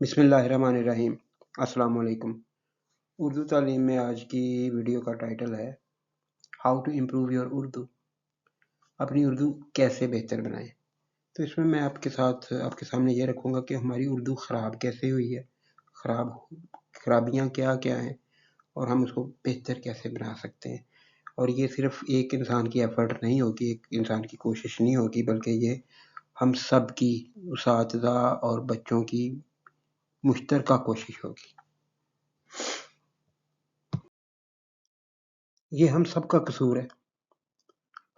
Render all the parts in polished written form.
بسم اللہ الرحمن الرحیم۔ السلام علیکم۔ اردو تعلیم میں آج کی ویڈیو کا ٹائٹل ہے how to improve your Urdu, اپنی اردو کیسے بہتر بنائیں۔ تو اس میں آپ کے سامنے یہ رکھوں گا کہ ہماری اردو خراب کیسے ہوئی ہے، خرابیاں کیا کیا ہیں، اور ہم اس کو بہتر کیسے بنا سکتے ہیں۔ اور یہ صرف ایک انسان کی ایفرٹ نہیں ہوگی، ایک انسان کی کوشش نہیں ہوگی، بلکہ یہ ہم سب کی، اساتذہ اور بچوں کی مشترکہ کوشش ہوگی۔ یہ ہم سب کا قصور ہے،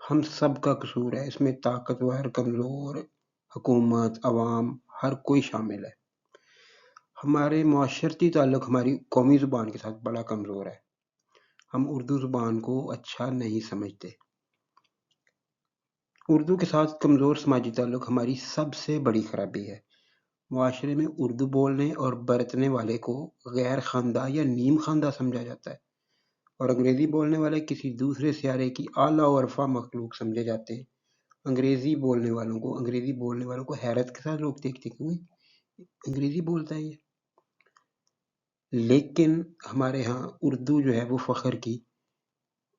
ہم سب کا قصور ہے۔ اس میں طاقتور، کمزور، حکومت، عوام، ہر کوئی شامل ہے۔ ہمارے معاشرتی تعلق ہماری قومی زبان کے ساتھ بڑا کمزور ہے۔ ہم اردو زبان کو اچھا نہیں سمجھتے۔ اردو کے ساتھ کمزور سماجی تعلق ہماری سب سے بڑی خرابی ہے۔ معاشرے میں اردو بولنے اور برتنے والے کو غیر خواندہ یا نیم خواندہ سمجھا جاتا ہے، اور انگریزی بولنے والے کسی دوسرے سیارے کی اعلیٰ و عرفہ مخلوق سمجھے جاتے ہیں۔ انگریزی بولنے والوں کو حیرت کے ساتھ لوگ دیکھتے ہیں کہ انگریزی بولتا ہے یہ۔ لیکن ہمارے ہاں اردو جو ہے وہ فخر کی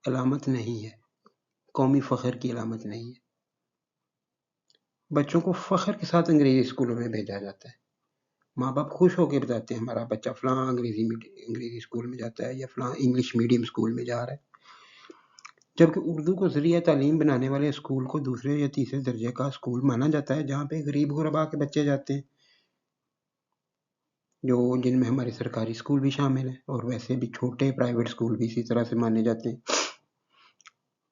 علامت نہیں ہے، قومی فخر کی علامت نہیں ہے۔ بچوں کو فخر کے ساتھ انگریزی اسکولوں میں بھیجا جاتا ہے۔ ماں باپ خوش ہو کے بتاتے ہیں ہمارا بچہ فلاں انگریزی اسکول میں جاتا ہے یا فلاں انگلش میڈیم اسکول میں جا رہا ہے، جبکہ اردو کو ذریعہ تعلیم بنانے والے اسکول کو دوسرے یا تیسرے درجے کا اسکول مانا جاتا ہے، جہاں پہ غریب غربا کے بچے جاتے ہیں، جن میں ہمارے سرکاری اسکول بھی شامل ہیں، اور ویسے بھی چھوٹے پرائیویٹ اسکول بھی اسی طرح سے مانے جاتے ہیں۔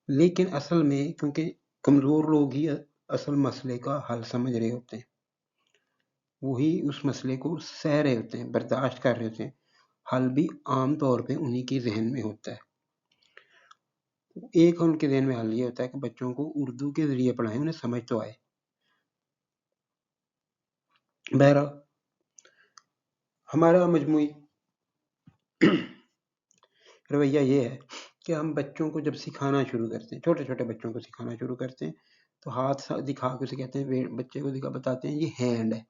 لیکن اصل میں کیونکہ کمزور لوگ ہی اصل مسئلے کا حل سمجھ رہے ہوتے ہیں، وہی اس مسئلے کو سہ رہے ہوتے ہیں، برداشت کر رہے ہوتے ہیں، حل بھی عام طور پہ انہی کے ذہن میں ہوتا ہے۔ ایک ان کے ذہن میں حل یہ ہوتا ہے کہ بچوں کو اردو کے ذریعے پڑھائیں، انہیں سمجھ تو آئے۔ بہرحال ہمارا مجموعی رویہ یہ ہے کہ ہم بچوں کو جب سکھانا شروع کرتے ہیں، چھوٹے چھوٹے بچوں کو سکھانا شروع کرتے ہیں، تو ہاتھ دکھا کے اسے کہتے ہیں، بچے کو بتاتے ہیں یہ ہینڈ ہے،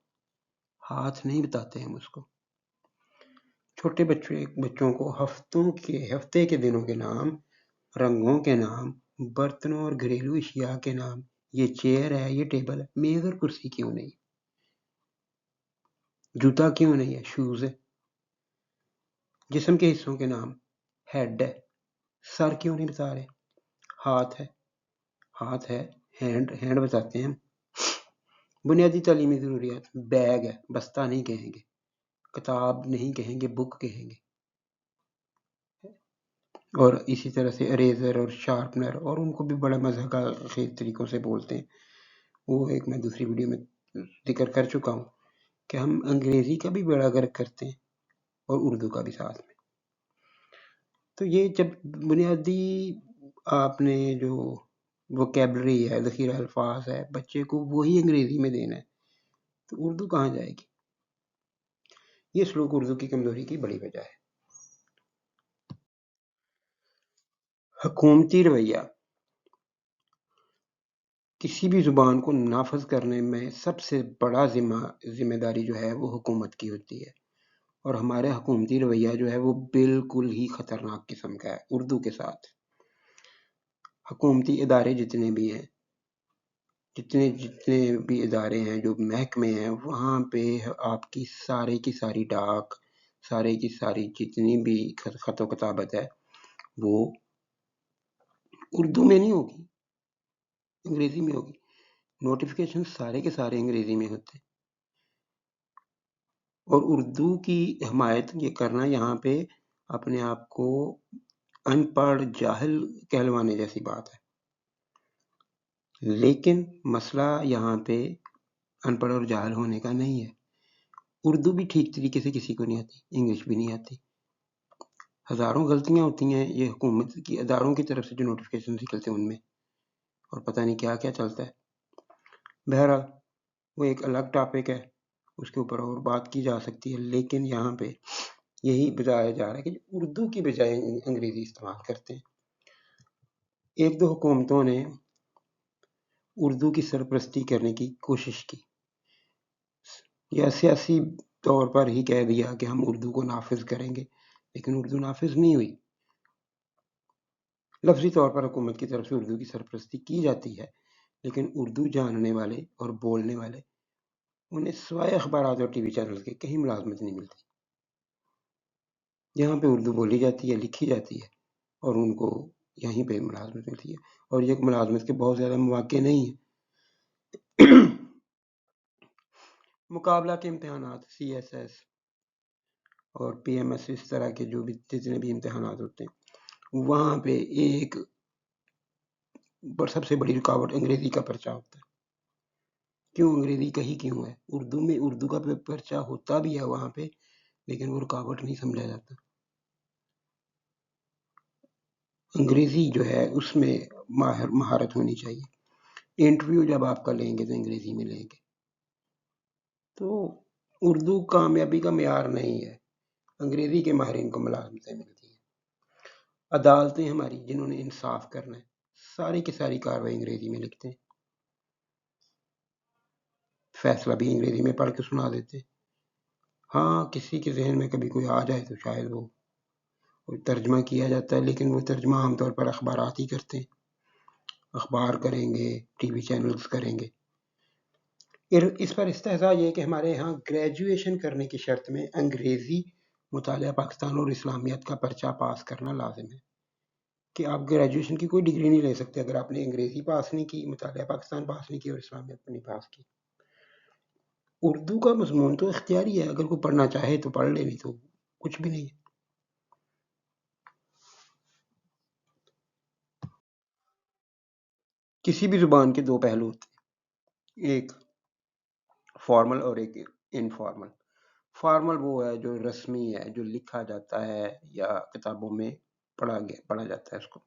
ہاتھ نہیں بتاتے ہم اس کو۔ چھوٹے بچوں کو ہفتے کے دنوں کے نام، رنگوں کے نام، برتنوں اور گھریلو اشیاء کے نام، یہ چیئر ہے، یہ ٹیبل ہے، میز اور کرسی کیوں نہیں، جوتا کیوں نہیں ہے، شوز ہے، جسم کے حصوں کے نام، ہیڈ ہے، سر کیوں نہیں بتا رہے، ہاتھ ہے، ہینڈ بتاتے ہیں ہم۔ بنیادی تعلیمی ضروریات، بیگ ہے، بستہ نہیں کہیں گے، کتاب نہیں کہیں گے، بک کہیں گے، اور اسی طرح سے اریزر اور شارپنر، اور ان کو بھی بڑا مزہ کا خیز طریقوں سے بولتے ہیں، وہ ایک میں دوسری ویڈیو میں ذکر کر چکا ہوں کہ ہم انگریزی کا بھی بیڑا غرق کرتے ہیں اور اردو کا بھی ساتھ میں۔ تو یہ جب بنیادی آپ نے جو ووکیبلری ہے، ذخیرہ الفاظ ہے، بچے کو وہی انگریزی میں دینا ہے، تو اردو کہاں جائے گی؟ یہ سلوک اردو کی کمزوری کی بڑی وجہ ہے۔ حکومتی رویہ، کسی بھی زبان کو نافذ کرنے میں سب سے بڑا ذمہ داری جو ہے وہ حکومت کی ہوتی ہے، اور ہمارے حکومتی رویہ جو ہے وہ بالکل ہی خطرناک قسم کا ہے اردو کے ساتھ۔ حکومتی ادارے جتنے بھی ادارے ہیں، جو محکمے ہیں، وہاں پہ آپ کی ساری ڈاک، ساری جتنی بھی خط و کتابت ہے وہ اردو میں نہیں ہوگی، انگریزی میں ہوگی۔ نوٹیفیکیشن سارے کے سارے انگریزی میں ہوتے ہیں، اور اردو کی حمایت یہ کرنا یہاں پہ اپنے آپ کو ان پڑھ جاہل کہلوانے جیسی بات ہے۔ لیکن مسئلہ یہاں پہ ان پڑھ اور جاہل ہونے کا نہیں ہے۔ اردو بھی ٹھیک طریقے سے کسی کو نہیں آتی، انگلش بھی نہیں آتی، ہزاروں غلطیاں ہوتی ہیں یہ حکومت کی اداروں کی طرف سے جو نوٹیفیکیشن نکلتے ہیں ان میں، اور پتہ نہیں کیا کیا چلتا ہے۔ بہرحال وہ ایک الگ ٹاپک ہے، اس کے اوپر اور بات کی جا سکتی ہے، لیکن یہاں پہ یہی بتایا جا رہا ہے کہ اردو کی بجائے انگریزی استعمال کرتے ہیں۔ ایک دو حکومتوں نے اردو کی سرپرستی کرنے کی کوشش کی، یا سیاسی طور پر ہی کہہ دیا کہ ہم اردو کو نافذ کریں گے، لیکن اردو نافذ نہیں ہوئی۔ لفظی طور پر حکومت کی طرف سے اردو کی سرپرستی کی جاتی ہے، لیکن اردو جاننے والے اور بولنے والے انہیں سوائے اخبارات اور ٹی وی چینل کے کہیں ملازمت نہیں ملتی۔ یہاں پہ اردو بولی جاتی ہے، لکھی جاتی ہے، اور ان کو یہیں پہ ملازمت ملتی ہے، اور یہ ملازمت کے بہت زیادہ مواقع نہیں ہیں۔ مقابلہ کے امتحانات، سی ایس ایس اور پی ایم ایس، اس طرح کے جو بھی جتنے بھی امتحانات ہوتے ہیں، وہاں پہ ایک سب سے بڑی رکاوٹ انگریزی کا پرچہ ہوتا ہے۔ کیوں انگریزی کہیں کیوں ہے؟ اردو میں اردو کا پرچہ ہوتا بھی ہے وہاں پہ، لیکن وہ رکاوٹ نہیں سمجھا جاتا۔ انگریزی جو ہے اس میں مہارت ہونی چاہیے۔ انٹرویو جب آپ کا لیں گے تو انگریزی میں لیں گے، تو اردو کامیابی کا معیار نہیں ہے، انگریزی کے ماہرین کو ملازمتیں ملتی ہیں۔ عدالتیں ہماری جنہوں نے انصاف کرنا ہے، ساری کی ساری کارروائی انگریزی میں لکھتے ہیں، فیصلہ بھی انگریزی میں پڑھ کے سنا دیتے ہیں۔ ہاں کسی کے ذہن میں کبھی کوئی آ جائے تو شاید وہ ترجمہ کیا جاتا ہے، لیکن وہ ترجمہ عام طور پر اخبارات ہی کرتے ہیں، اخبار کریں گے، ٹی وی چینلز کریں گے۔ اس پر استحضاء یہ کہ ہمارے ہاں گریجویشن کرنے کی شرط میں انگریزی مطالعہ پاکستان اور اسلامیات کا پرچہ پاس کرنا لازم ہے، کہ آپ گریجویشن کی کوئی ڈگری نہیں لے سکتے اگر آپ نے انگریزی پاس نہیں کی، مطالعہ پاکستان پاس نہیں کی اور اسلامیات نہیں پاس کی۔ اردو کا مضمون تو اختیاری ہے، اگر کوئی پڑھنا چاہے تو پڑھ لے، نہیں تو کچھ بھی نہیں ہے۔ کسی بھی زبان کے دو پہلو ہوتے ہیں، ایک فارمل اور ایک انفارمل۔ فارمل وہ ہے جو رسمی ہے، جو لکھا جاتا ہے یا کتابوں میں پڑھا جاتا ہے اس کو،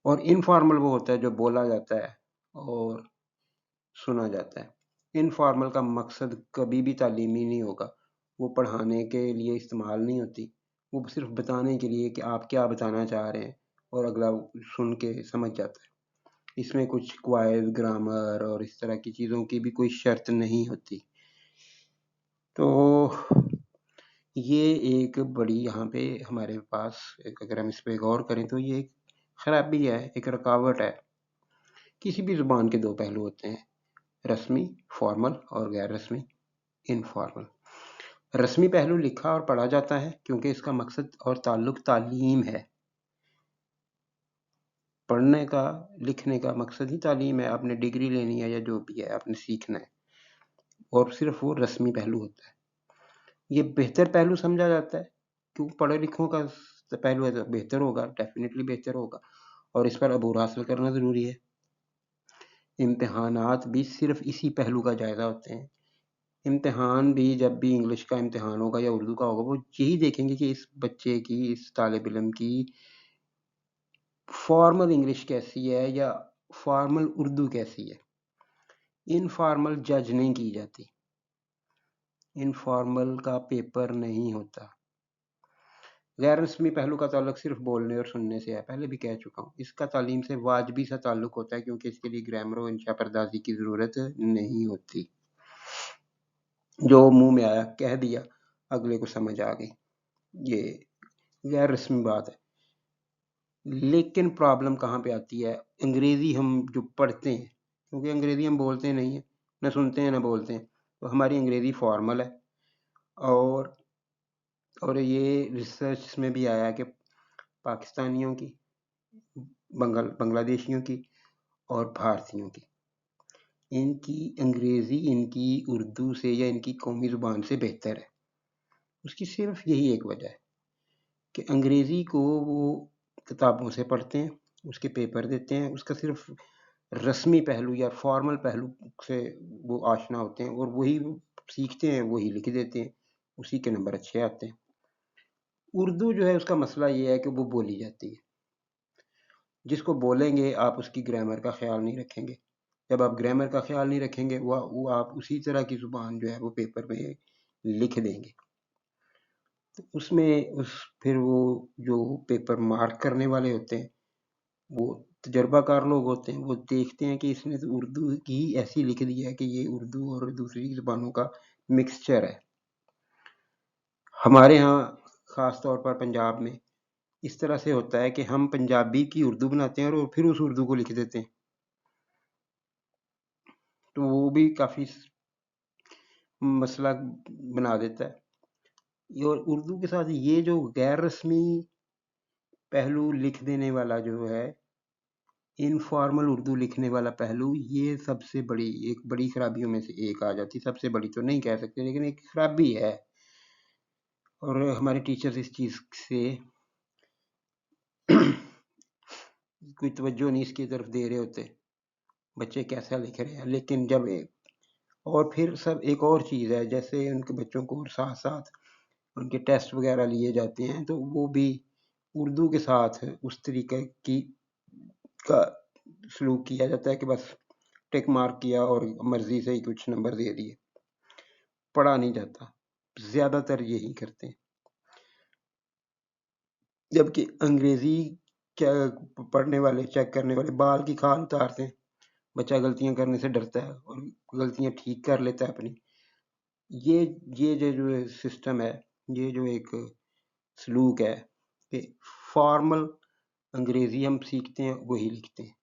اور انفارمل وہ ہوتا ہے جو بولا جاتا ہے اور سنا جاتا ہے۔ انفارمل کا مقصد کبھی بھی تعلیمی نہیں ہوگا، وہ پڑھانے کے لیے استعمال نہیں ہوتی، وہ صرف بتانے کے لیے کہ آپ کیا بتانا چاہ رہے ہیں، اور اگلا سن کے سمجھ جاتا ہے۔ اس میں کچھ قواعد، گرامر اور اس طرح کی چیزوں کی بھی کوئی شرط نہیں ہوتی۔ تو یہ ایک بڑی یہاں پہ ہمارے پاس، اگر ہم اس پہ غور کریں تو یہ ایک خرابی ہے، ایک رکاوٹ ہے۔ کسی بھی زبان کے دو پہلو ہوتے ہیں، رسمی فارمل اور غیر رسمی انفارمل۔ رسمی پہلو لکھا اور پڑھا جاتا ہے کیونکہ اس کا مقصد اور تعلق تعلیم ہے۔ پڑھنے کا، لکھنے کا مقصد ہی تعلیم ہے، آپ نے ڈگری لینی ہے یا جو بھی ہے آپ نے سیکھنا ہے، اور صرف وہ رسمی پہلو ہوتا ہے۔ یہ بہتر پہلو سمجھا جاتا ہے، کیوں پڑھے لکھوں کا پہلو ہے تو بہتر ہوگا، ڈیفینیٹلی بہتر ہوگا، اور اس پر عبور حاصل کرنا ضروری ہے۔ امتحانات بھی صرف اسی پہلو کا جائزہ ہوتے ہیں۔ امتحان بھی جب بھی انگلش کا امتحان ہوگا یا اردو کا ہوگا، وہ یہی دیکھیں گے کہ اس بچے کی، اس طالب علم کی فارمل انگلش کیسی ہے یا فارمل اردو کیسی ہے۔ انفارمل جج نہیں کی جاتی، انفارمل کا پیپر نہیں ہوتا۔ غیر رسمی پہلو کا تعلق صرف بولنے اور سننے سے ہے، پہلے بھی کہہ چکا ہوں۔ اس کا تعلیم سے واجبی سا تعلق ہوتا ہے کیونکہ اس کے لیے گرامر و انشاء پردازی کی ضرورت نہیں ہوتی، جو منہ میں آیا کہہ دیا، اگلے کو سمجھ آ گئی، یہ غیر رسمی بات ہے۔ لیکن پرابلم کہاں پہ آتی ہے؟ انگریزی ہم جو پڑھتے ہیں، کیونکہ انگریزی ہم بولتے نہیں ہیں، نہ سنتے ہیں نہ بولتے ہیں، تو ہماری انگریزی فارمل ہے، اور یہ ریسرچ میں بھی آیا کہ پاکستانیوں کی، بنگلہ دیشیوں کی اور بھارتیوں کی، ان کی انگریزی ان کی اردو سے یا ان کی قومی زبان سے بہتر ہے۔ اس کی صرف یہی ایک وجہ ہے کہ انگریزی کو وہ کتابوں سے پڑھتے ہیں، اس کے پیپر دیتے ہیں، اس کا صرف رسمی پہلو یا فارمل پہلو سے وہ آشنا ہوتے ہیں، اور وہی سیکھتے ہیں، وہی لکھ دیتے ہیں، اسی کے نمبر اچھے آتے ہیں۔ اردو جو ہے اس کا مسئلہ یہ ہے کہ وہ بولی جاتی ہے، جس کو بولیں گے آپ اس کی گرامر کا خیال نہیں رکھیں گے، جب آپ گرامر کا خیال نہیں رکھیں گے وہ آپ اسی طرح کی زبان جو ہے وہ پیپر میں لکھ دیں گے، تو اس میں پھر وہ جو پیپر مارک کرنے والے ہوتے ہیں وہ تجربہ کار لوگ ہوتے ہیں، وہ دیکھتے ہیں کہ اس نے تو اردو کی ایسی لکھ دی ہے کہ یہ اردو اور دوسری زبانوں کا مکسچر ہے، ہمارے ہاں خاص طور پر پنجاب میں اس طرح سے ہوتا ہے کہ ہم پنجابی کی اردو بناتے ہیں اور پھر اس اردو کو لکھ دیتے ہیں، تو وہ بھی کافی مسئلہ بنا دیتا ہے۔ اور اردو کے ساتھ یہ جو غیر رسمی پہلو لکھ دینے والا جو ہے، انفارمل اردو لکھنے والا پہلو، یہ سب سے ایک بڑی خرابیوں میں سے ایک آ جاتی۔ سب سے بڑی تو نہیں کہہ سکتے، لیکن ایک خرابی ہے، اور ہمارے ٹیچرز اس چیز سے کوئی توجہ نہیں اس کی طرف دے رہے ہوتے، بچے کیسا لکھ رہے ہیں۔ لیکن جب اور پھر سب ایک اور چیز ہے، جیسے ان کے بچوں کو ساتھ ساتھ ان کے ٹیسٹ وغیرہ لیے جاتے ہیں، تو وہ بھی اردو کے ساتھ اس طریقے کا سلوک کیا جاتا ہے کہ بس ٹک مارک کیا اور مرضی سے ہی کچھ نمبر دے دیے، پڑھا نہیں جاتا، زیادہ تر یہی کرتے ہیں۔ جبکہ انگریزی پڑھنے والے، چیک کرنے والے بال کی کھال اتارتے ہیں، بچہ غلطیاں کرنے سے ڈرتا ہے اور غلطیاں ٹھیک کر لیتا ہے اپنی۔ یہ جو سسٹم ہے، یہ جو ایک سلوک ہے کہ فارمل انگریزی ہم سیکھتے ہیں وہی لکھتے ہیں،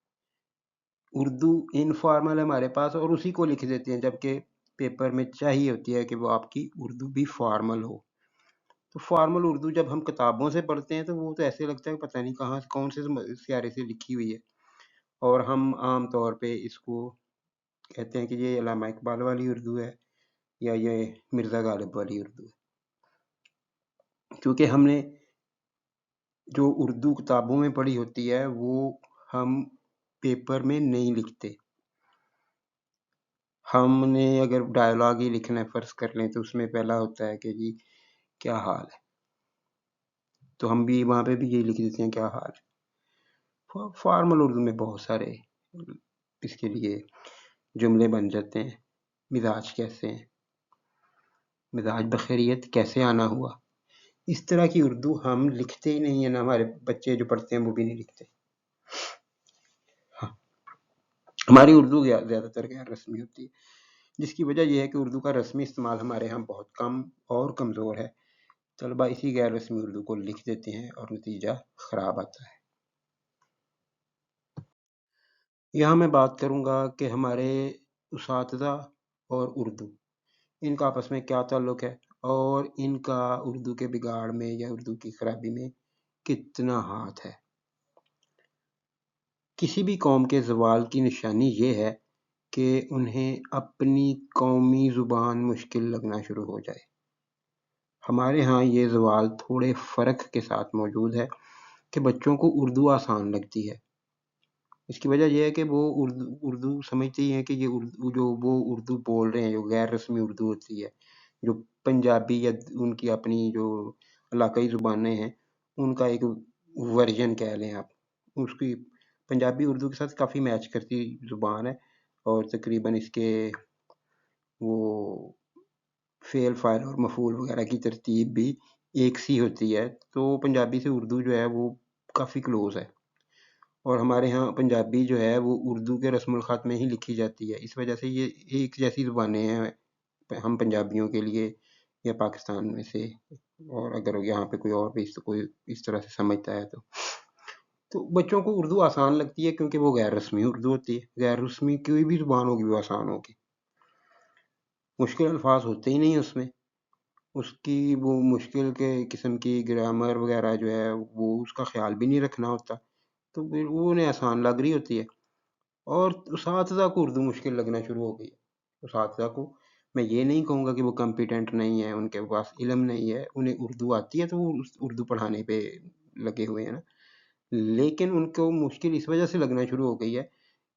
اردو انفارمل ہے ہمارے پاس اور اسی کو لکھ دیتے ہیں، جبکہ پیپر میں چاہیے ہوتی ہے کہ وہ آپ کی اردو بھی فارمل ہو۔ تو فارمل اردو جب ہم کتابوں سے پڑھتے ہیں تو وہ تو ایسے لگتا ہے کہ پتہ نہیں کہاں کون سے سیارے سے لکھی ہوئی ہے، اور ہم عام طور پہ اس کو کہتے ہیں کہ یہ علامہ اقبال والی اردو ہے یا یہ مرزا غالب والی اردو ہے، کیونکہ ہم نے جو اردو کتابوں میں پڑھی ہوتی ہے وہ ہم پیپر میں نہیں لکھتے۔ ہم نے اگر ڈائلاگ ہی لکھنا ہے فرض کر لیں تو اس میں پہلا ہوتا ہے کہ جی کیا حال ہے، تو ہم بھی وہاں پہ بھی یہی لکھ دیتے ہیں کیا حال ہے۔ فارمل اردو میں بہت سارے اس کے لیے جملے بن جاتے ہیں، مزاج کیسے ہیں، مزاج بخیریت، کیسے آنا ہوا، اس طرح کی اردو ہم لکھتے ہی نہیں ہیں، نہ ہمارے بچے جو پڑھتے ہیں وہ بھی نہیں لکھتے۔ ہماری اردو زیادہ تر غیر رسمی ہوتی ہے، جس کی وجہ یہ ہے کہ اردو کا رسمی استعمال ہمارے ہاں بہت کم اور کمزور ہے۔ طلبہ اسی غیر رسمی اردو کو لکھ دیتے ہیں اور نتیجہ خراب آتا ہے۔ یہاں میں بات کروں گا کہ ہمارے اساتذہ اور اردو، ان کا آپس میں کیا تعلق ہے اور ان کا اردو کے بگاڑ میں یا اردو کی خرابی میں کتنا ہاتھ ہے۔ کسی بھی قوم کے زوال کی نشانی یہ ہے کہ انہیں اپنی قومی زبان مشکل لگنا شروع ہو جائے۔ ہمارے ہاں یہ زوال تھوڑے فرق کے ساتھ موجود ہے کہ بچوں کو اردو آسان لگتی ہے۔ اس کی وجہ یہ ہے کہ وہ اردو سمجھتے ہی ہیں کہ یہ اردو جو وہ اردو بول رہے ہیں، جو غیر رسمی اردو ہوتی ہے، جو پنجابی یا ان کی اپنی جو علاقائی زبانیں ہیں ان کا ایک ورژن کہہ لیں آپ، اس کی پنجابی اردو کے ساتھ کافی میچ کرتی زبان ہے، اور تقریباً اس کے وہ فعل فاعل اور مفعول وغیرہ کی ترتیب بھی ایک سی ہوتی ہے، تو پنجابی سے اردو جو ہے وہ کافی کلوز ہے، اور ہمارے ہاں پنجابی جو ہے وہ اردو کے رسم الخط میں ہی لکھی جاتی ہے۔ اس وجہ سے یہ ایک جیسی زبانیں ہیں ہم پنجابیوں کے لیے یا پاکستان میں سے، اور اگر یہاں پہ کوئی اور بھی کوئی اس طرح سے سمجھتا ہے تو بچوں کو اردو آسان لگتی ہے کیونکہ وہ غیر رسمی اردو ہوتی ہے۔ غیر رسمی کوئی بھی زبان ہوگی وہ آسان ہوگی، مشکل الفاظ ہوتے ہی نہیں اس میں، اس کی وہ مشکل کے قسم کی گرامر وغیرہ جو ہے وہ اس کا خیال بھی نہیں رکھنا ہوتا، تو پھر وہ انہیں آسان لگ رہی ہوتی ہے۔ اور اساتذہ کو اردو مشکل لگنا شروع ہو گئی ہے۔ اساتذہ کو میں یہ نہیں کہوں گا کہ وہ کمپیٹنٹ نہیں ہیں، ان کے پاس علم نہیں ہے، انہیں اردو آتی ہے تو وہ اردو پڑھانے پہ لگے ہوئے ہیں نا، لیکن ان کو مشکل اس وجہ سے لگنا شروع ہو گئی ہے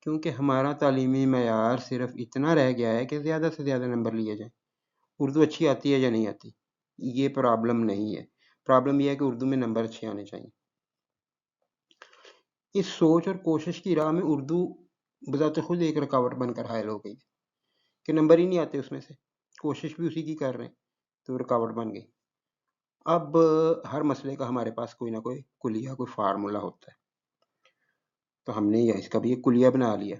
کیونکہ ہمارا تعلیمی معیار صرف اتنا رہ گیا ہے کہ زیادہ سے زیادہ نمبر لیے جائیں۔ اردو اچھی آتی ہے یا نہیں آتی، یہ پرابلم نہیں ہے، پرابلم یہ ہے کہ اردو میں نمبر اچھے آنے چاہیے۔ اس سوچ اور کوشش کی راہ میں اردو بذات خود ایک رکاوٹ بن کر حائل ہو گئی کہ نمبر ہی نہیں آتے اس میں سے، کوشش بھی اسی کی کر رہے ہیں تو رکاوٹ بن گئی۔ اب ہر مسئلے کا ہمارے پاس کوئی نہ کوئی کلیہ، کوئی فارمولہ ہوتا ہے، تو ہم نے اس کا بھی ایک کلیہ بنا لیا۔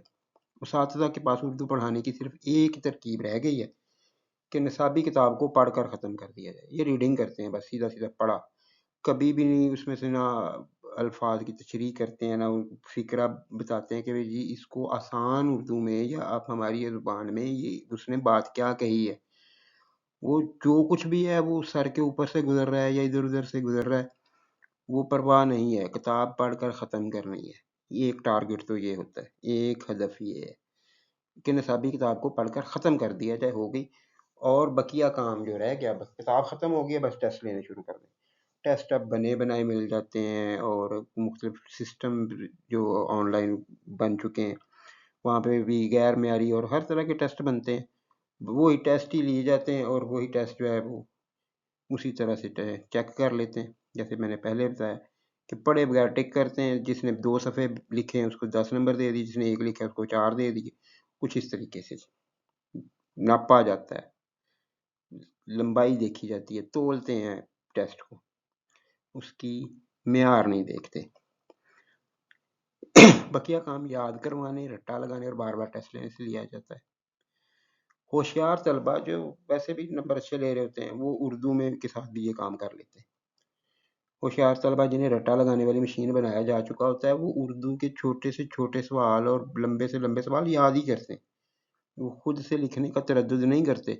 اساتذہ کے پاس اردو پڑھانے کی صرف ایک ترکیب رہ گئی ہے کہ نصابی کتاب کو پڑھ کر ختم کر دیا جائے. یہ ریڈنگ کرتے ہیں بس، سیدھا سیدھا پڑھا، کبھی بھی نہیں اس میں سے نہ الفاظ کی تشریح کرتے ہیں، نہ فکرہ بتاتے ہیں کہ جی اس کو آسان اردو میں یا آپ ہماری زبان میں یہ اس نے بات کیا کہی ہے. وہ جو کچھ بھی ہے وہ سر کے اوپر سے گزر رہا ہے یا ادھر ادھر سے گزر رہا ہے، وہ پرواہ نہیں ہے. کتاب پڑھ کر ختم کرنی ہے. یہ ایک ٹارگٹ تو یہ ہوتا ہے، ایک ہدف یہ ہے کہ نصابی کتاب کو پڑھ کر ختم کر دیا جائے، ہو گئی. اور بقیہ کام جو رہ گیا، بس کتاب ختم ہو گیا، بس ٹیسٹ لینے شروع کر دیں. ٹیسٹ اب بنے بنائے مل جاتے ہیں، اور مختلف سسٹم جو آن لائن بن چکے ہیں وہاں پہ بھی غیر معیاری اور ہر طرح کے ٹیسٹ بنتے ہیں. وہی ٹیسٹ ہی لیے جاتے ہیں، اور وہی ٹیسٹ جو ہے وہ اسی طرح سے چیک کر لیتے ہیں. جیسے میں نے پہلے بتایا کہ پڑھے بغیر ٹک کرتے ہیں، جس نے 2 صفحے لکھے ہیں اس کو 10 نمبر دے دیے، جس نے 1 لکھا ہے اس کو 4 دے دیے. کچھ اس طریقے سے ناپا جاتا ہے، لمبائی دیکھی جاتی ہے، تولتے ہیں ٹیسٹ کو، اس کی معیار نہیں دیکھتے. بقیہ کام یاد کروانے، رٹا لگانے اور بار بار ٹیسٹ لینے سے لیا جاتا ہے. ہوشیار طلبہ جو ویسے بھی نمبر اچھے لے رہے ہوتے ہیں وہ اردو میں کے ساتھ بھی یہ کام کر لیتے ہیں. ہوشیار طلبہ جنہیں رٹا لگانے والی مشین بنایا جا چکا ہوتا ہے وہ اردو کے چھوٹے سے چھوٹے سوال اور لمبے سے لمبے سوال یاد ہی کرتے ہیں. وہ خود سے لکھنے کا تردد نہیں کرتے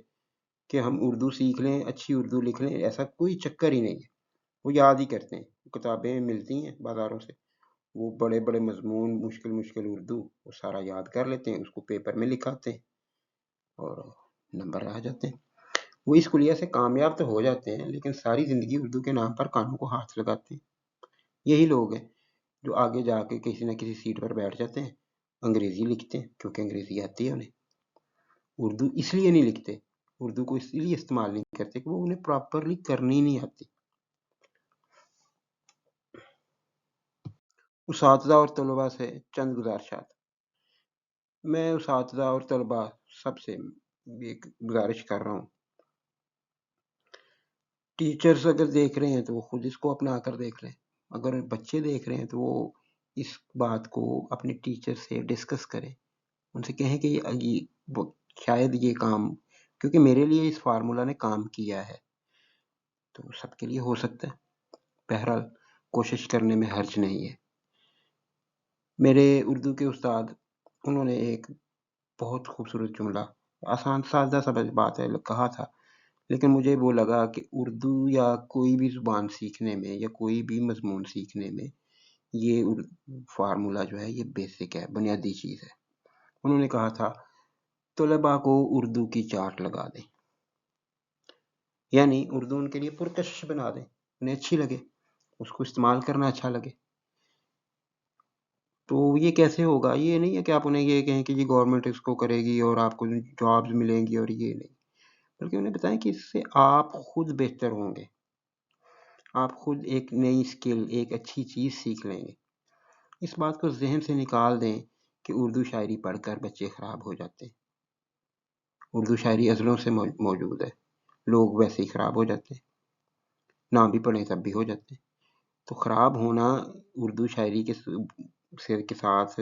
کہ ہم اردو سیکھ لیں، اچھی اردو لکھ لیں، ایسا کوئی چکر ہی نہیں ہے. وہ یاد ہی کرتے ہیں. کتابیں ملتی ہیں بازاروں سے، وہ بڑے بڑے مضمون، مشکل اردو، وہ سارا یاد کر لیتے ہیں، اس کو پیپر میں لکھاتے ہیں اور نمبر آ جاتے ہیں. وہ اس کلیہ سے کامیاب تو ہو جاتے ہیں، لیکن ساری زندگی اردو کے نام پر کانوں کو ہاتھ لگاتے ہیں. یہی لوگ ہیں جو آگے جا کے کسی نہ کسی سیٹ پر بیٹھ جاتے ہیں، انگریزی لکھتے ہیں کیونکہ انگریزی آتی ہے انہیں. اردو اس لیے نہیں لکھتے، اردو کو اس لیے استعمال نہیں کرتے کہ وہ انہیں پراپرلی کرنی نہیں آتی. اساتذہ اور طلباء سے چند گزارشات. میں اساتذہ اور طلباء سب سے ایک گزارش کر رہا ہوں، ٹیچرز اگر دیکھ رہے ہیں تو وہ خود اس کو اپنا کر دیکھ لیں. اگر بچے دیکھ رہے ہیں تو وہ اس بات کو اپنے ٹیچر سے ڈسکس کریں، ان سے کہیں کہ شاید یہ کام، کیونکہ میرے لیے اس فارمولا نے کام کیا ہے تو سب کے لیے ہو سکتا ہے. بہرحال کوشش کرنے میں حرج نہیں ہے. میرے اردو کے استاد، انہوں نے ایک بہت خوبصورت جملہ، آسان سادہ سا بات ہے، کہا تھا، لیکن مجھے وہ لگا کہ اردو یا کوئی بھی زبان سیکھنے میں یا کوئی بھی مضمون سیکھنے میں یہ فارمولا جو ہے یہ بیسک ہے، بنیادی چیز ہے. انہوں نے کہا تھا طلباء کو اردو کی چاٹ لگا دیں، یعنی اردو ان کے لیے پرکشش بنا دیں، انہیں اچھی لگے، اس کو استعمال کرنا اچھا لگے. تو یہ کیسے ہوگا؟ یہ نہیں ہے کہ آپ انہیں یہ کہیں کہ یہ گورنمنٹ اس کو کرے گی اور آپ کو جابز ملیں گی، اور یہ نہیں، بلکہ انہیں بتائیں کہ اس سے آپ خود بہتر ہوں گے، آپ خود ایک نئی اسکل، ایک اچھی چیز سیکھ لیں گے. اس بات کو ذہن سے نکال دیں کہ اردو شاعری پڑھ کر بچے خراب ہو جاتے ہیں. اردو شاعری ازلوں سے موجود ہے، لوگ ویسے ہی خراب ہو جاتے ہیں، نہ بھی پڑھیں تب بھی ہو جاتے ہیں. تو خراب ہونا اردو شاعری کے ساتھ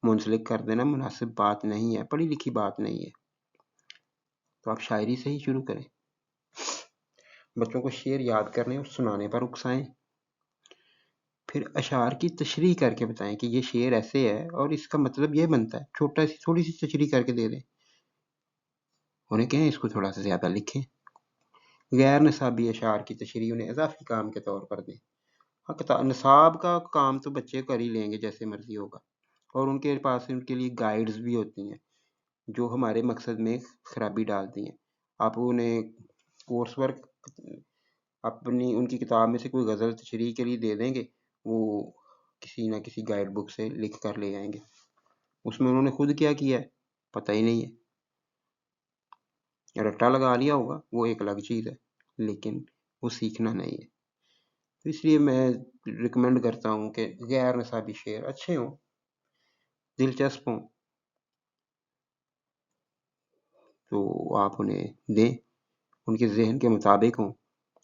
منسلک کر دینا مناسب بات نہیں ہے، پڑھی لکھی بات نہیں ہے. تو آپ شاعری سے ہی شروع کریں، بچوں کو شعر یاد کرنے اور سنانے پر اکسائیں، پھر اشعار کی تشریح کر کے بتائیں کہ یہ شعر ایسے ہے اور اس کا مطلب یہ بنتا ہے. تھوڑی سی تشریح کر کے دے دیں، انہیں کہیں اس کو تھوڑا سا زیادہ لکھیں. غیر نصابی اشعار کی تشریح انہیں اضافی کام کے طور پر دیں. نصاب کا کام تو بچے کر ہی لیں گے جیسے مرضی ہوگا، اور ان کے پاس ان کے لیے گائیڈز بھی ہوتی ہیں جو ہمارے مقصد میں خرابی ڈالتی ہیں. آپ انہیں کورس ورک اپنی ان کی کتاب میں سے کوئی غزل تشریح کے لیے دے دیں گے، وہ کسی نہ کسی گائیڈ بک سے لکھ کر لے آئیں گے. اس میں انہوں نے خود کیا ہے پتہ ہی نہیں ہے، رٹا لگا لیا ہوگا، وہ ایک الگ چیز ہے، لیکن وہ سیکھنا نہیں ہے. تو اس لیے میں ریکمینڈ کرتا ہوں کہ غیر نصابی شعر اچھے ہوں، دلچسپ ہوں، تو آپ انہیں دیں، ان کے ذہن کے مطابق ہوں،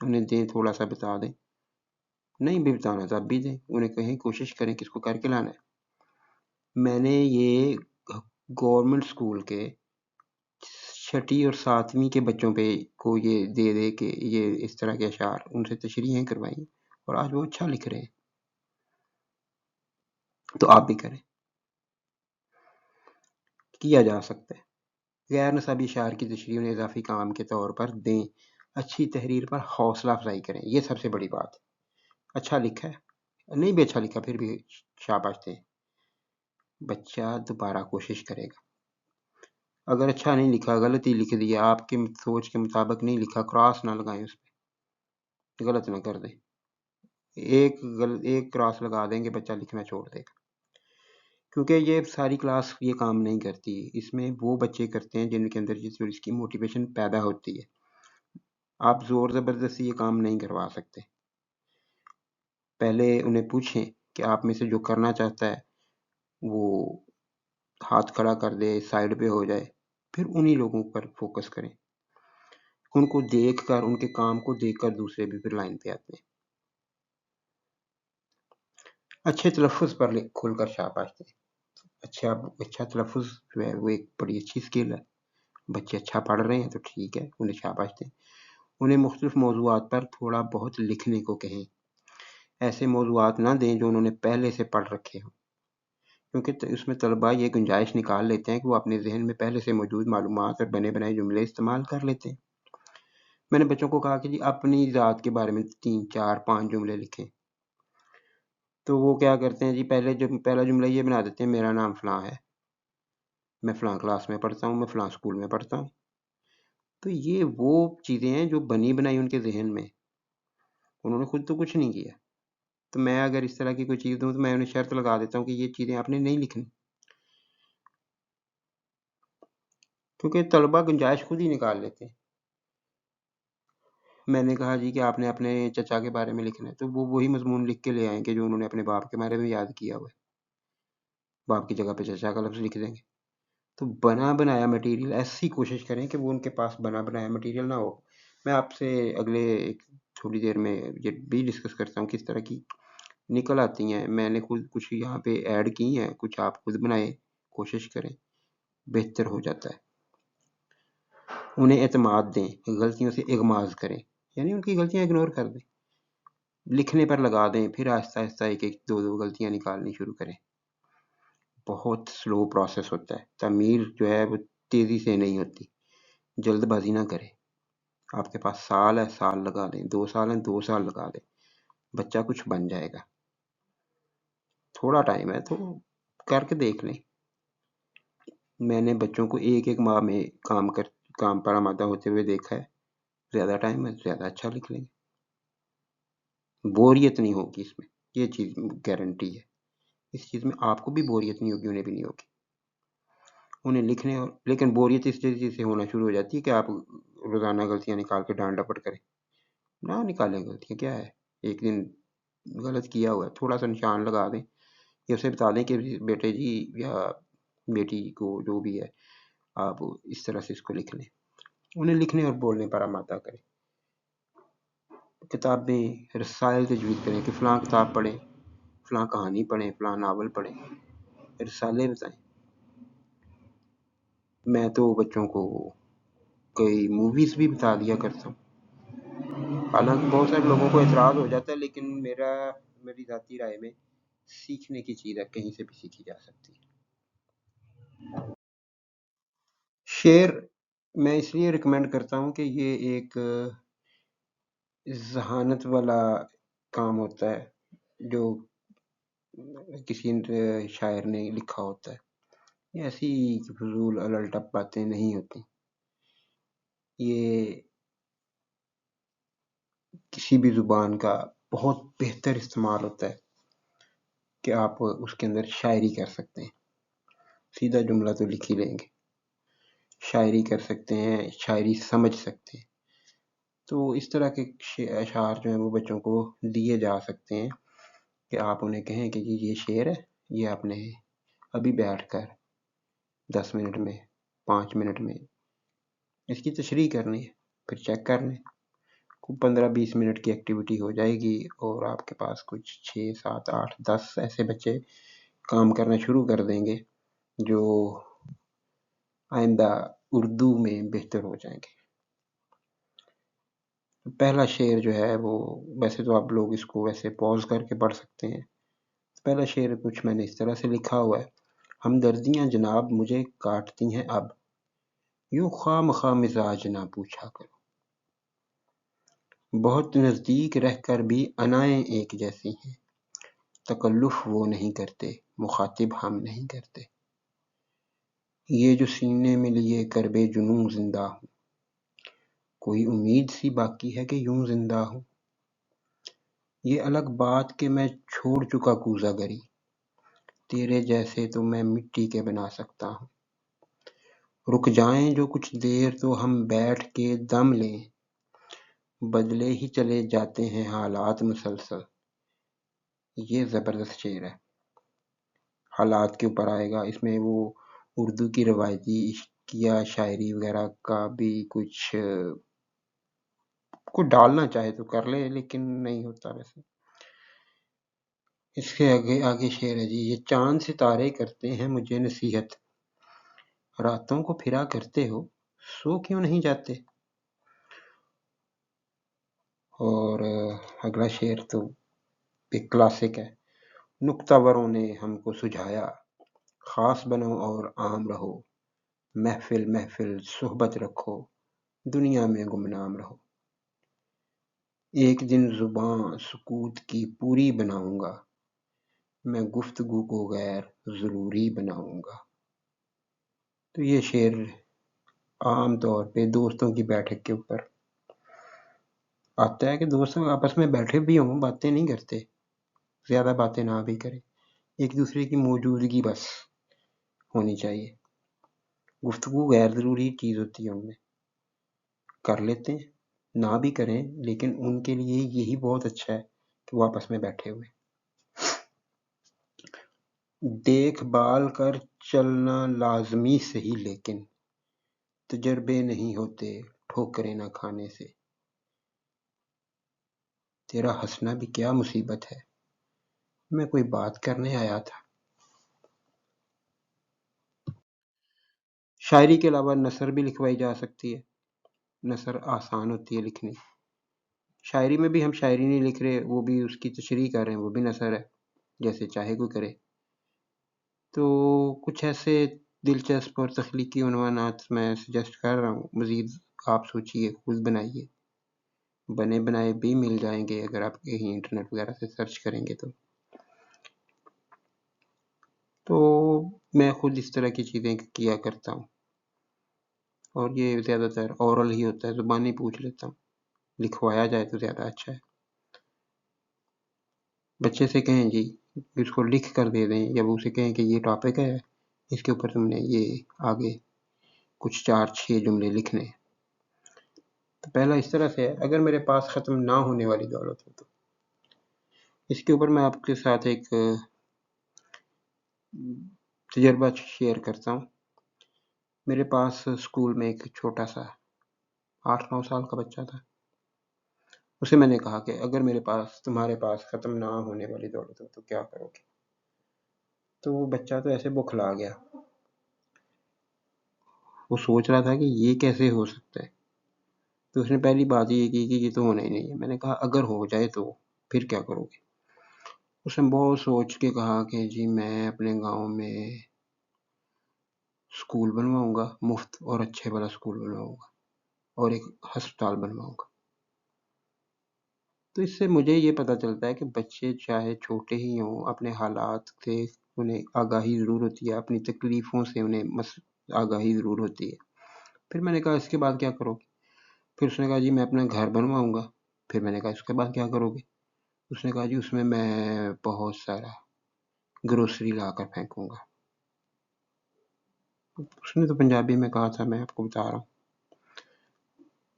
انہیں دیں، تھوڑا سا بتا دیں. نہیں بھی بتانا تب بھی دیں، انہیں کہیں کوشش کریں کس کو کر کے لانا ہے. میں نے یہ گورنمنٹ اسکول کے چھٹی اور ساتویں کے بچوں پہ کو یہ دے دے کہ یہ اس طرح کے اشعار ان سے تشریحیں کروائیں، اور آج وہ اچھا لکھ رہے ہیں، تو آپ بھی کریں، کیا جا سکتا ہے۔ غیر نصابی اشعار کی تشریح انہیں اضافی کام کے طور پر دیں، اچھی تحریر پر حوصلہ افزائی کریں، یہ سب سے بڑی بات ہے۔ اچھا لکھا ہے، نہیں بھی اچھا لکھا پھر بھی شاباش دیں، بچہ دوبارہ کوشش کرے گا۔ اگر اچھا نہیں لکھا، غلطی لکھ دیا، آپ کے سوچ کے مطابق نہیں لکھا، کراس نہ لگائیں، اس پہ غلط نہ کر دیں، ایک کراس لگا دیں گے بچہ لکھنا چھوڑ دے گا، کیونکہ یہ ساری کلاس یہ کام نہیں کرتی، اس میں وہ بچے کرتے ہیں جن کے اندر اس کی موٹیویشن پیدا ہوتی ہے۔ آپ زور زبردستی یہ کام نہیں کروا سکتے، پہلے انہیں پوچھیں کہ آپ میں سے جو کرنا چاہتا ہے وہ ہاتھ کھڑا کر دے، سائڈ پہ ہو جائے، پھر انہی لوگوں پر فوکس کریں، ان کو دیکھ کر، ان کے کام کو دیکھ کر دوسرے بھی پھر لائن پہ آتے ہیں۔ اچھے تلفظ پر کھل کر شاباش دیں، اچھا تلفظ جو ہے وہ ایک بڑی اچھی سکل ہے، بچے اچھا پڑھ رہے ہیں تو ٹھیک ہے، انہیں شاباش دیں۔ انہیں مختلف موضوعات پر تھوڑا بہت لکھنے کو کہیں، ایسے موضوعات نہ دیں جو انہوں نے پہلے سے پڑھ رکھے ہوں، کیونکہ اس میں طلباء یہ گنجائش نکال لیتے ہیں کہ وہ اپنے ذہن میں پہلے سے موجود معلومات اور بنے بنائے جملے استعمال کر لیتے ہیں۔ میں نے بچوں کو کہا کہ جی اپنی ذات کے بارے میں 3 4 5 جملے لکھیں، تو وہ کیا کرتے ہیں جی، پہلا جملہ یہ بنا دیتے ہیں، میرا نام فلاں ہے، میں فلاں کلاس میں پڑھتا ہوں، میں فلاں اسکول میں پڑھتا ہوں۔ تو یہ وہ چیزیں ہیں جو بنی بنائی ان کے ذہن میں، انہوں نے خود تو کچھ نہیں کیا، تو میں اگر اس طرح کی کوئی چیز دوں تو میں انہیں شرط لگا دیتا ہوں کہ یہ چیزیں آپ نے نہیں لکھنی، کیونکہ طلباء گنجائش خود ہی نکال لیتے ہیں۔ میں نے کہا جی کہ آپ نے اپنے چچا کے بارے میں لکھنا ہے، تو وہ وہی مضمون لکھ کے لے آئیں گے جو انہوں نے اپنے باپ کے بارے میں یاد کیا ہوا ہے، باپ کی جگہ پہ چچا کا لفظ لکھ دیں گے۔ تو بنا بنایا مٹیریل ایسی کوشش کریں کہ وہ ان کے پاس بنا بنایا مٹیریل نہ ہو۔ میں آپ سے اگلے تھوڑی دیر میں یہ بھی ڈسکس کرتا ہوں کس طرح کی نکل آتی ہیں، میں نے خود کچھ یہاں پہ ایڈ کی ہیں، کچھ آپ خود بنائیں، کوشش کریں، بہتر ہو جاتا ہے۔ انہیں اعتماد دیں، غلطیوں سے اغماض کریں، یعنی ان کی غلطیاں اگنور کر دیں، لکھنے پر لگا دیں، پھر آہستہ آہستہ ایک دو غلطیاں نکالنی شروع کریں۔ بہت سلو پروسیس ہوتا ہے، تعمیر جو ہے وہ تیزی سے نہیں ہوتی، جلد بازی نہ کریں۔ آپ کے پاس سال ہے، سال لگا دیں، 2 سال ہیں، 2 سال لگا دیں، بچہ کچھ بن جائے گا۔ تھوڑا ٹائم ہے تو کر کے دیکھ لیں۔ میں نے بچوں کو ایک ماہ میں کام پر آمادہ ہوتے ہوئے دیکھا ہے، زیادہ ٹائم ہے زیادہ اچھا لکھ لیں گے، بوریت نہیں ہوگی اس میں، یہ چیز گارنٹی ہے، اس چیز میں آپ کو بھی بوریت نہیں ہوگی، انہیں بھی نہیں ہوگی، انہیں لکھنے اور لیکن بوریت اس چیز سے ہونا شروع ہو جاتی ہے کہ آپ روزانہ غلطیاں نکال کے ڈانٹ ڈپٹ کریں، نہ نکالیں غلطیاں، کیا ہے، ایک دن غلط کیا ہوا ہے تھوڑا سا نشان لگا دیں، یا اسے بتا دیں کہ بیٹے جی یا بیٹی کو جو بھی ہے آپ اس طرح سے اس کو لکھ لیں، انہیں لکھنے اور بولنے پر آمادہ کریں۔ کتابیں رسائل تجویز کریں کہ فلاں کتاب پڑھیں، فلاں کہانی پڑھیں، فلاں ناول پڑھیں، رسالے بتائیں۔ میں تو بچوں کو کئی موویز بھی بتا دیا کرتا ہوں، حالانکہ بہت سارے لوگوں کو اعتراض ہو جاتا ہے، لیکن میری ذاتی رائے میں سیکھنے کی چیز ہے، کہیں سے بھی سیکھی جا سکتی ہے۔ شعر میں اس لیے ریکمینڈ کرتا ہوں کہ یہ ایک ذہانت والا کام ہوتا ہے جو کسی شاعر نے لکھا ہوتا ہے، یہ ایسی فضول الٹپ باتیں نہیں ہوتی، یہ کسی بھی زبان کا بہت بہتر استعمال ہوتا ہے کہ آپ اس کے اندر شاعری کر سکتے ہیں، سیدھا جملہ تو لکھ ہی لیں گے، شاعری کر سکتے ہیں، شاعری سمجھ سکتے ہیں، تو اس طرح کے اشعار جو ہیں وہ بچوں کو دیے جا سکتے ہیں کہ آپ انہیں کہیں کہ جی یہ شعر ہے، یہ آپ نے ابھی بیٹھ کر 10 منٹ میں 5 منٹ میں اس کی تشریح کرنی ہے، پھر چیک کر لیں، 15-20 منٹ کی ایکٹیویٹی ہو جائے گی اور آپ کے پاس کچھ 6 7 8 10 ایسے بچے کام کرنا شروع کر دیں گے جو آئندہ اردو میں بہتر ہو جائیں گے۔ پہلا شعر جو ہے وہ ویسے تو آپ لوگ اس کو ویسے پوز کر کے پڑھ سکتے ہیں۔ پہلا شعر کچھ میں نے اس طرح سے لکھا ہوا ہے: ہمدردیاں جناب مجھے کاٹتی ہیں اب، یوں خواہ مخواہ مزاج نہ پوچھا کرو، بہت نزدیک رہ کر بھی انائیں ایک جیسی ہیں، تکلف وہ نہیں کرتے مخاطب ہم نہیں کرتے، یہ جو سینے میں لیے کربے جنوں زندہ ہوں، کوئی امید سی باقی ہے کہ یوں زندہ ہوں، یہ الگ بات کہ میں چھوڑ چکا کوزہ گری، تیرے جیسے تو میں مٹی کے بنا سکتا ہوں، رک جائیں جو کچھ دیر تو ہم بیٹھ کے دم لیں، بدلے ہی چلے جاتے ہیں حالات مسلسل۔ یہ زبردست شعر ہے، حالات کے اوپر آئے گا، اس میں وہ اردو کی روایتی عشقیہ شاعری وغیرہ کا بھی کچھ کوئی ڈالنا چاہے تو کر لے، لیکن نہیں ہوتا ویسے۔ اس کے آگے شعر ہے جی: یہ چاند ستارے کرتے ہیں مجھے نصیحت، راتوں کو پھرا کرتے ہو سو کیوں نہیں جاتے۔ اور اگلا شعر تو ایک کلاسک ہے: نکتہ وروں نے ہم کو سجھایا، خاص بنو اور عام رہو، محفل محفل صحبت رکھو، دنیا میں گمنام رہو، ایک دن زباں سکوت کی پوری بناؤں گا، میں گفتگو کو غیر ضروری بناؤں گا۔ تو یہ شعر عام طور پہ دوستوں کی بیٹھک کے اوپر آتا ہے کہ دوست آپس میں بیٹھے بھی ہوں، باتیں نہیں کرتے، زیادہ باتیں نہ بھی کریں، ایک دوسرے کی موجودگی بس ہونی چاہیے، گفتگو غیر ضروری چیز ہوتی ہے، ان میں کر لیتے ہیں، نہ بھی کریں، لیکن ان کے لیے یہی بہت اچھا ہے کہ وہ آپس میں بیٹھے ہوئے۔ دیکھ بھال کر چلنا لازمی صحیح، لیکن تجربے نہیں ہوتے ٹھوکریں نہ کھانے سے، تیرا ہنسنا بھی کیا مصیبت ہے، میں کوئی بات کرنے آیا تھا۔ شاعری کے علاوہ نثر بھی لکھوائی جا سکتی ہے، نثر آسان ہوتی ہے لکھنی، شاعری میں بھی ہم شاعری نہیں لکھ رہے، وہ بھی اس کی تشریح کر رہے ہیں، وہ بھی نثر ہے، جیسے چاہے کوئی کرے۔ تو کچھ ایسے دلچسپ اور تخلیقی عنوانات میں سجیسٹ کر رہا ہوں، مزید آپ سوچئے، خود بنائیے، بنے بنائے بھی مل جائیں گے اگر آپ کہیں انٹرنیٹ وغیرہ سے سرچ کریں گے تو میں خود اس طرح کی چیزیں کیا کرتا ہوں، اور یہ زیادہ تر اورل ہی ہوتا ہے، زبانی پوچھ لیتا ہوں، لکھوایا جائے تو زیادہ اچھا ہے۔ بچے سے کہیں جی اس کو لکھ کر دے دیں، یا وہ اسے کہیں کہ یہ ٹاپک ہے، اس کے اوپر تم نے یہ آگے کچھ 4-6 جملے لکھنے۔ تو پہلا اس طرح سے ہے: اگر میرے پاس ختم نہ ہونے والی دولت ہو تو۔ اس کے اوپر میں آپ کے ساتھ ایک تجربہ شیئر کرتا ہوں۔ میرے پاس اسکول میں ایک چھوٹا سا 8-9 سال کا بچہ تھا، اسے میں نے کہا کہ اگر تمہارے پاس ختم نہ ہونے والی دولت ہو تو کیا کرو گے؟ تو وہ بچہ تو ایسے بوکھلا گیا، وہ سوچ رہا تھا کہ یہ کیسے ہو سکتا ہے، تو اس نے پہلی بات یہ کی کہ یہ تو ہونا ہی نہیں ہے۔ میں نے کہا اگر ہو جائے تو پھر کیا کرو گے؟ اس نے بہت سوچ کے کہا کہ جی میں اپنے گاؤں میں اسکول بنواؤں گا، مفت اور اچھے والا اسکول بنواؤں گا، اور ایک ہسپتال بنواؤں گا۔ تو اس سے مجھے یہ پتہ چلتا ہے کہ بچے چاہے چھوٹے ہی ہوں، اپنے حالات سے انہیں آگاہی ضرور ہوتی ہے، اپنی تکلیفوں سے انہیں آگاہی ضرور ہوتی ہے۔ پھر میں نے کہا اس کے بعد کیا کرو گے؟ پھر اس نے کہا جی میں اپنا گھر بنواؤں گا۔ پھر میں نے کہا اس کے بعد کیا کرو گے؟ اس نے کہا جی اس میں بہت سارا گروسری لا کر پھینکوں گا۔ اس نے تو پنجابی میں کہا تھا، میں آپ کو بتا رہا ہوں۔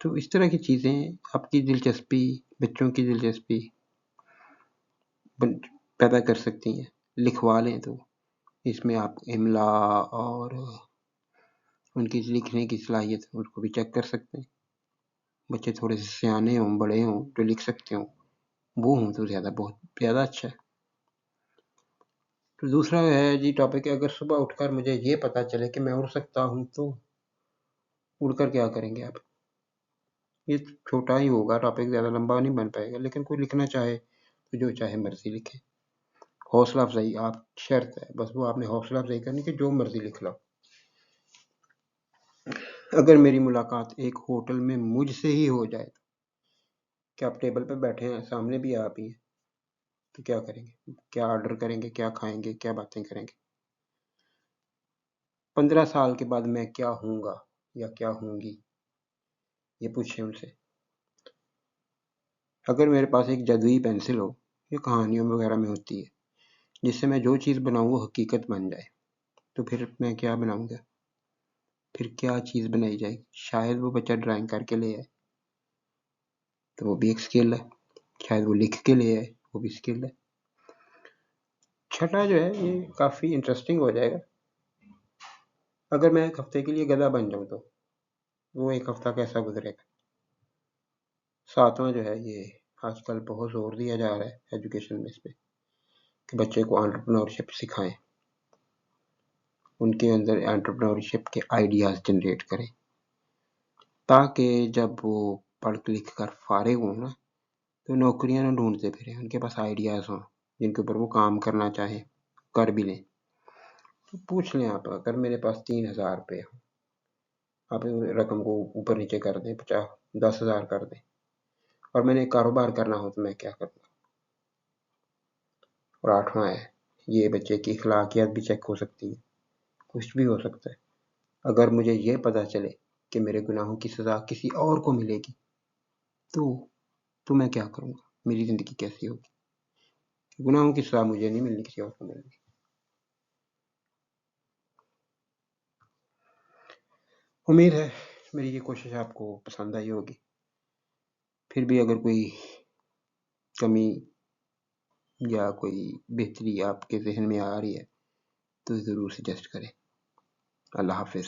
تو اس طرح کی چیزیں آپ کی دلچسپی، بچوں کی دلچسپی پیدا کر سکتی ہیں، لکھوا لیں تو اس میں آپ املا اور ان کی لکھنے کی صلاحیت اس کو بھی چیک کر سکتے ہیں۔ بچے تھوڑے سے سیانے ہوں، بڑے ہوں، جو لکھ سکتے ہوں، وہ ہوں تو بہت زیادہ اچھا ہے۔ تو دوسرا ہے جی ٹاپک ہے: اگر صبح اٹھ کر مجھے یہ پتہ چلے کہ میں اڑ سکتا ہوں تو۔ اڑ کر کیا کریں گے آپ؟ یہ چھوٹا ہی ہوگا ٹاپک، زیادہ لمبا نہیں بن پائے گا، لیکن کوئی لکھنا چاہے تو جو چاہے مرضی لکھے. حوصلہ افزائی آپ شرط ہے، بس وہ آپ نے حوصلہ افزائی کرنی کہ جو مرضی لکھ لو. اگر میری ملاقات ایک ہوٹل میں مجھ سے ہی ہو جائے کہ آپ ٹیبل پہ بیٹھے ہیں، سامنے بھی آپ ہی ہیں، تو کیا کریں گے؟ کیا آرڈر کریں گے؟ کیا کھائیں گے؟ کیا باتیں کریں گے؟ 15 سال کے بعد میں کیا ہوں گا یا کیا ہوں گی، یہ پوچھیں ان سے. اگر میرے پاس ایک جادوئی پینسل ہو، یہ کہانیوں وغیرہ میں ہوتی ہے، جس سے میں جو چیز بناؤں وہ حقیقت بن جائے، تو پھر میں کیا بناؤں گا؟ پھر کیا چیز بنائی جائے گی؟ شاید وہ بچہ ڈرائنگ کر کے لے آئے تو وہ بھی ایک سکل ہے، شاید وہ لکھ کے لے آئے، وہ بھی سکل ہے. چھٹا جو ہے یہ کافی انٹرسٹنگ ہو جائے گا. اگر میں ایک ہفتے کے لیے گدھا بن جاؤں تو وہ ایک ہفتہ کیسا گزرے گا. ساتواں جو ہے، یہ آج کل بہت زور دیا جا رہا ہے ایجوکیشن میں اس پہ کہ بچے کو انٹرپرینورشپ سکھائیں، ان کے اندر انٹرپرینورشپ کے آئیڈیاز جنریٹ کریں، تاکہ جب وہ پڑھ لکھ کر فارغ ہوں نا تو نوکریاں نہ ڈھونڈتے پھریں، ان کے پاس آئیڈیاز ہوں جن کے اوپر وہ کام کرنا چاہیں، کر بھی لیں. تو پوچھ لیں آپ، اگر میرے پاس 3000 روپے ہوں، آپ رقم کو اوپر نیچے کر دیں، 10,000 کر دیں، اور میں نے ایک کاروبار کرنا ہو تو میں کیا کروں گا. اور 8واں ہے، یہ بچے کی اخلاقیات بھی چیک ہو سکتی ہے، کچھ بھی ہو سکتا ہے. اگر مجھے یہ پتہ چلے کہ میرے گناہوں کی سزا کسی اور کو ملے گی تو میں کیا کروں گا؟ میری زندگی کیسی ہوگی؟ گناہوں کی سزا مجھے نہیں ملنی، کسی اور کو ملنی. امید ہے میری یہ کوشش آپ کو پسند آئی ہوگی. پھر بھی اگر کوئی کمی یا کوئی بہتری آپ کے ذہن میں آ رہی ہے تو ضرور سجیسٹ کریں. اللہ حافظ.